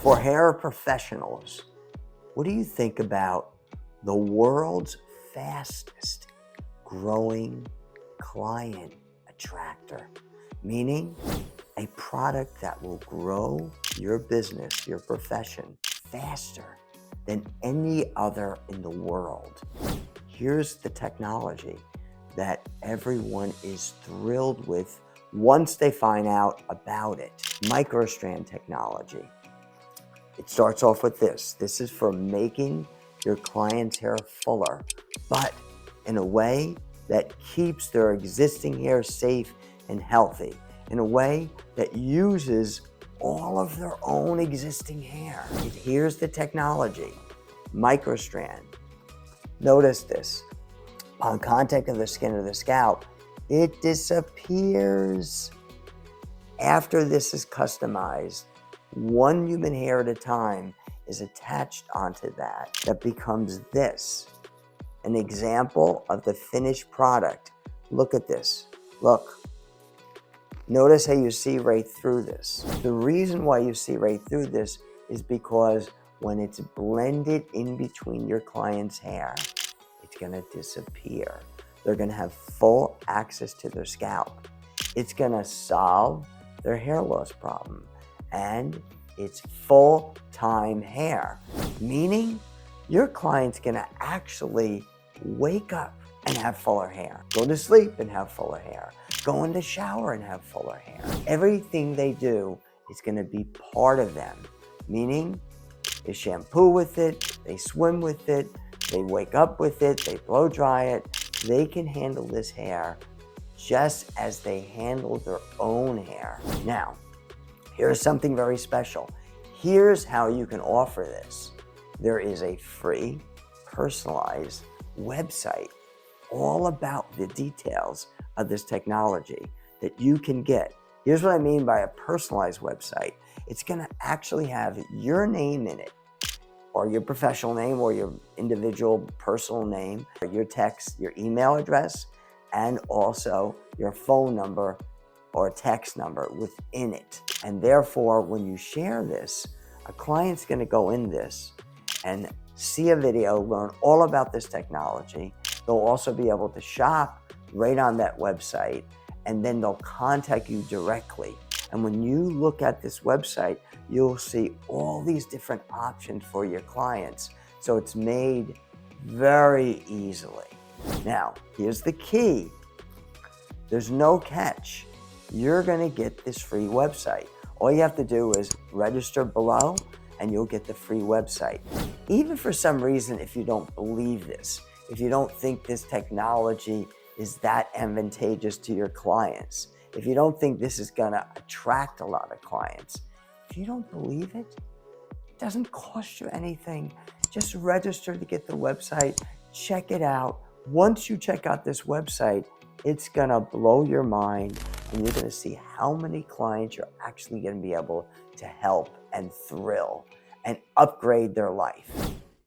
For hair professionals, what do you think about the world's fastest growing client attractor? Meaning a product that will grow your business, your profession, faster than any other in the world. Here's the technology that everyone is thrilled with once they find out about it. Microstrand technology. It starts off with this. This is for making your client's hair fuller, but in a way that keeps their existing hair safe and healthy, in a way that uses all of their own existing hair. Here's the technology, Microstrand. Notice this. On contact of the skin or the scalp, it disappears. After this is customized, one human hair at a time is attached onto that. That becomes this, an example of the finished product. Look at this. Look. Notice how you see right through this. The reason why you see right through this is because when it's blended in between your client's hair, it's gonna disappear. They're gonna have full access to their scalp. It's gonna solve their hair loss problem. And it's full-time hair, meaning your client's gonna actually wake up and have fuller hair, go to sleep and have fuller hair, go in the shower and have fuller hair. Everything they do is gonna be part of them, meaning they shampoo with it, they swim with it, they wake up with it, they blow dry it. They can handle this hair just as they handle their own hair. Now, here's something very special. Here's how you can offer this. There is a free, personalized website all about the details of this technology that you can get. Here's what I mean by a personalized website. It's gonna actually have your name in it, or your professional name, or your individual personal name, or your text, your email address, and also your phone number or text number within it. And therefore, when you share this, a client's gonna go in this and see a video, learn all about this technology. They'll also be able to shop right on that website, and then they'll contact you directly. And when you look at this website, you'll see all these different options for your clients. So it's made very easily. Now, here's the key. There's no catch. You're gonna get this free website. All you have to do is register below and you'll get the free website. Even for some reason, if you don't believe this, if you don't think this technology is that advantageous to your clients, if you don't think this is gonna attract a lot of clients, if you don't believe it, it doesn't cost you anything. Just register to get the website, check it out. Once you check out this website, it's gonna blow your mind, and you're gonna see how many clients you're actually gonna be able to help and thrill and upgrade their life.